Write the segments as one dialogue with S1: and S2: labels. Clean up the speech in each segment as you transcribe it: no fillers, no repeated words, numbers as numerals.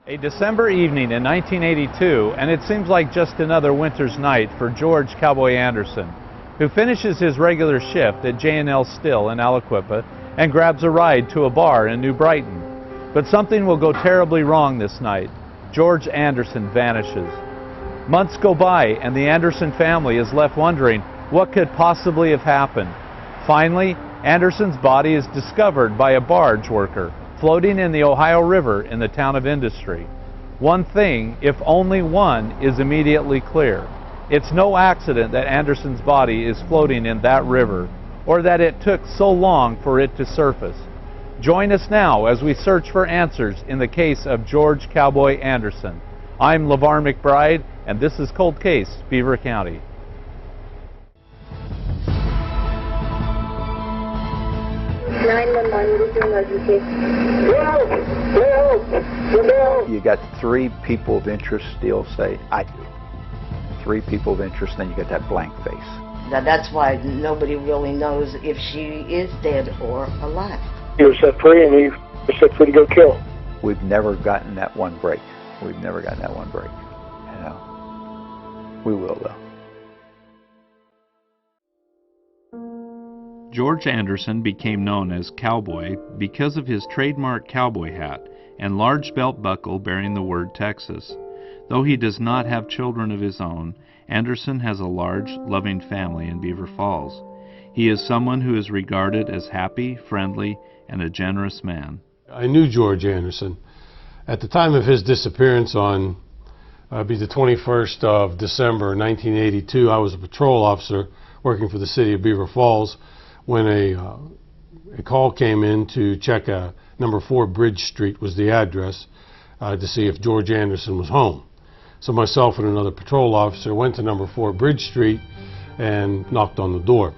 S1: A December evening in 1982, and it seems like just another winter's night for George Cowboy Anderson, who finishes his regular shift at J&L Still in Aliquippa and grabs a ride to a bar in New Brighton. But something will go terribly wrong this night. George Anderson vanishes. Months go by, and the Anderson family is left wondering what could possibly have happened. Finally, Anderson's body is discovered by a barge worker floating in the Ohio River in the town of Industry. One thing, if only one, is immediately clear. It's no accident that Anderson's body is floating in that river, or that it took so long for it to surface. Join us now as we search for answers in the case of George Cowboy Anderson. I'm LeVar McBride, and this is Cold Case, Beaver County.
S2: You got three people of interest still, say, I do. Three people of interest, then you got that blank face.
S3: Now that's why nobody really knows if she is dead or alive.
S4: He was set free and he was set free to go kill.
S2: We've never gotten that one break. We've never gotten that one break. You know, we will though.
S1: George Anderson became known as Cowboy because of his trademark cowboy hat and large belt buckle bearing the word Texas. Though he does not have children of his own, Anderson has a large, loving family in Beaver Falls. He is someone who is regarded as happy, friendly, and a generous man.
S5: I knew George Anderson. At the time of his disappearance on the 21st of December 1982, I was a patrol officer working for the city of Beaver Falls when a call came in to check number 4 Bridge Street was the address to see if George Anderson was home. So myself and another patrol officer went to number 4 Bridge Street and knocked on the door.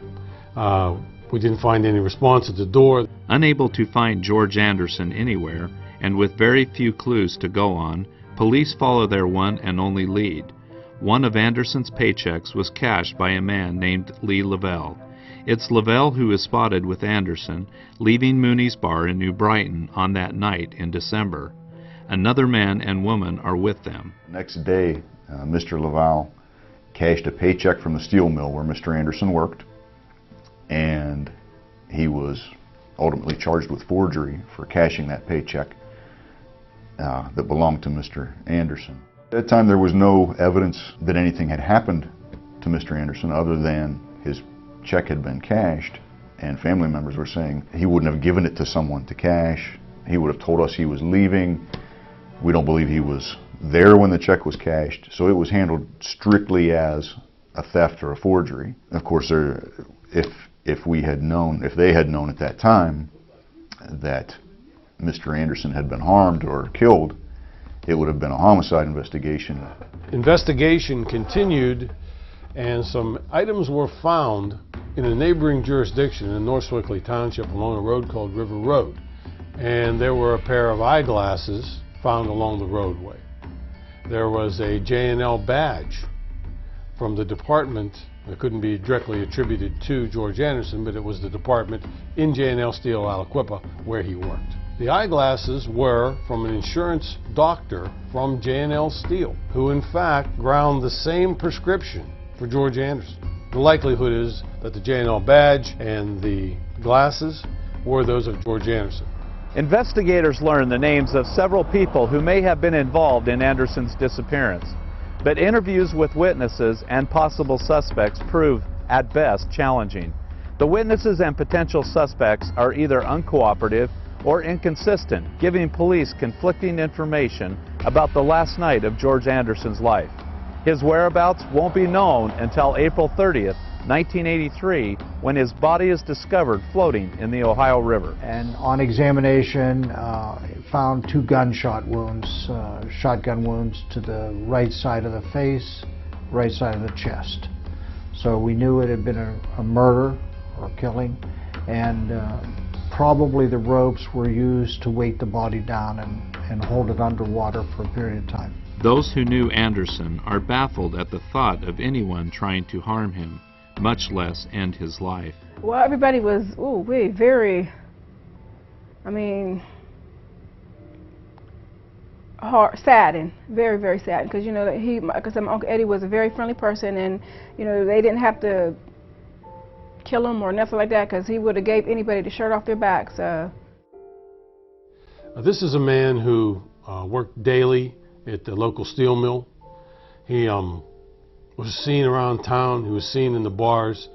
S5: We didn't find any response at the door.
S1: Unable to find George Anderson anywhere, and with very few clues to go on, police follow their one and only lead. One of Anderson's paychecks was cashed by a man named Lee Lavelle. It's Lavelle who is spotted with Anderson leaving Mooney's bar in New Brighton on that night in December. Another man and woman are with them.
S6: Next day, Mr. Lavelle cashed a paycheck from the steel mill where Mr. Anderson worked, and he was ultimately charged with forgery for cashing that paycheck that belonged to Mr. Anderson. At that time, there was no evidence that anything had happened to Mr. Anderson other than his check had been cashed, and family members were saying he wouldn't have given it to someone to cash. He would have told us he was leaving. We don't believe he was there when the check was cashed, so it was handled strictly as a theft or a forgery. Of course, if they had known at that time that Mr. Anderson had been harmed or killed, it would have been a homicide investigation.
S5: Investigation continued, and some items were found in a neighboring jurisdiction in North Swickley Township along a road called River Road. And there were a pair of eyeglasses found along the roadway. There was a J&L badge from the department that couldn't be directly attributed to George Anderson, but it was the department in J&L Steel, Aliquippa, where he worked. The eyeglasses were from an insurance doctor from J&L Steel, who in fact ground the same prescription for George Anderson. The likelihood is that the J&L badge and the glasses were those of George Anderson.
S1: Investigators learned the names of several people who may have been involved in Anderson's disappearance, but interviews with witnesses and possible suspects prove, at best, challenging. The witnesses and potential suspects are either uncooperative or inconsistent, giving police conflicting information about the last night of George Anderson's life. His whereabouts won't be known until April 30th, 1983, when his body is discovered floating in the Ohio River.
S7: And on examination, found 2 gunshot wounds, shotgun wounds to the right side of the face, right side of the chest. So we knew it had been a murder or killing, and probably the ropes were used to weight the body down and hold it underwater for a period of time.
S1: Those who knew Anderson are baffled at the thought of anyone trying to harm him, much less end his life.
S8: Well, everybody was, very, saddened, very, very saddened, because you know that like I said, my Uncle Eddie was a very friendly person, and you know they didn't have to kill him or nothing like that, because he would have gave anybody the shirt off their back. So
S5: this is a man who worked daily at the local steel mill. He was seen around town. He was seen in the bars.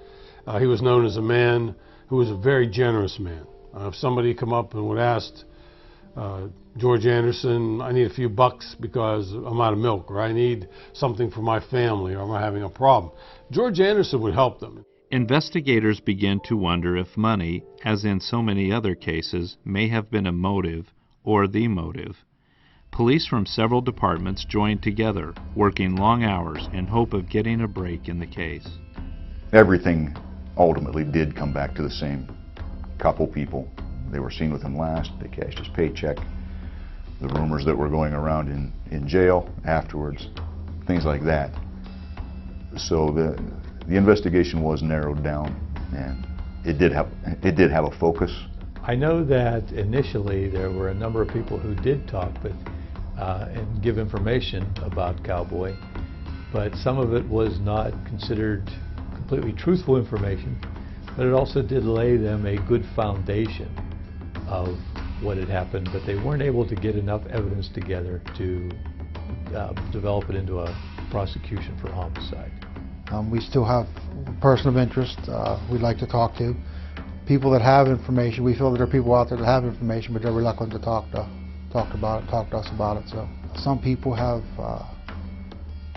S5: He was known as a man who was a very generous man. If somebody come up and would ask George Anderson, I need a few bucks because I'm out of milk, or I need something for my family, or I'm having a problem, George Anderson would help them.
S1: Investigators begin to wonder if money, as in so many other cases, may have been a motive or the motive. Police from several departments joined together, working long hours in hope of getting a break in the case.
S6: Everything ultimately did come back to the same couple people. They were seen with him last, they cashed his paycheck, the rumors that were going around in jail afterwards, things like that. So the investigation was narrowed down, and it did have a focus.
S2: I know that initially there were a number of people who did talk and give information about Cowboy, but some of it was not considered completely truthful information, but it also did lay them a good foundation of what had happened, but they weren't able to get enough evidence together to develop it into a prosecution for homicide.
S7: We still have a person of interest we'd like to talk to. People that have information. We feel that there are people out there that have information, but they're reluctant to talk to us about it. So some people have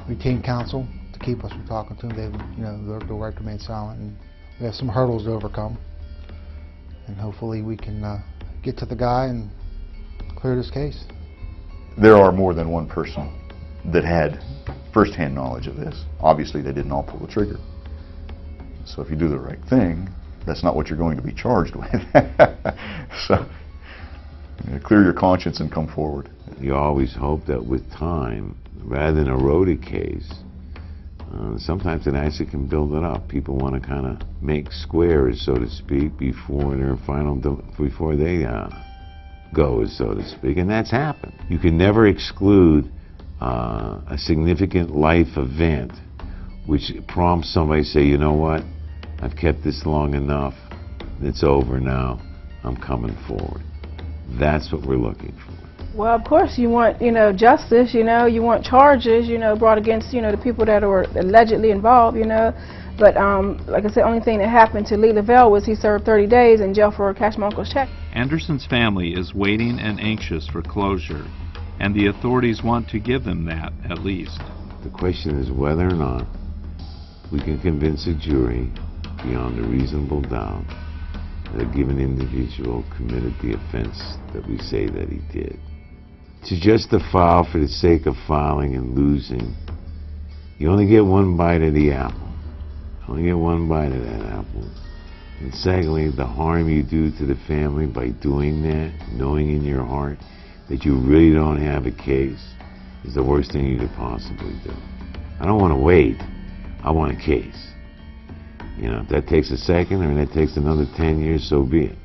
S7: retained counsel to keep us from talking to them. They've the right to remain silent, and we have some hurdles to overcome. And hopefully we can get to the guy and clear this case.
S6: There are more than one person that had first-hand knowledge of this. Obviously they didn't all pull the trigger. So if you do the right thing, that's not what you're going to be charged with. So clear your conscience and come forward.
S9: You always hope that with time, rather than erode a case, sometimes it actually can build it up. People want to kind of make squares, so to speak, before their before they go, so to speak, and that's happened. You can never exclude a significant life event which prompts somebody to say, you know what, I've kept this long enough, it's over now, I'm coming forward. That's what we're looking for.
S8: well, of course you want, justice, you want charges, brought against, the people that were allegedly involved, But like I said, the only thing that happened to Lee Lavelle was he served 30 days in jail for cashing my uncle's check.
S1: Anderson's family is waiting and anxious for closure, and the authorities want to give them that, at least.
S9: The question is whether or not we can convince a jury beyond a reasonable doubt that a given individual committed the offense that we say that he did. To just to file for the sake of filing and losing, you only get one bite of the apple. You only get one bite of that apple. And secondly, the harm you do to the family by doing that, knowing in your heart that you really don't have a case, is the worst thing you could possibly do. I don't want to wait. I want a case. If that takes a second or that takes another 10 years, so be it.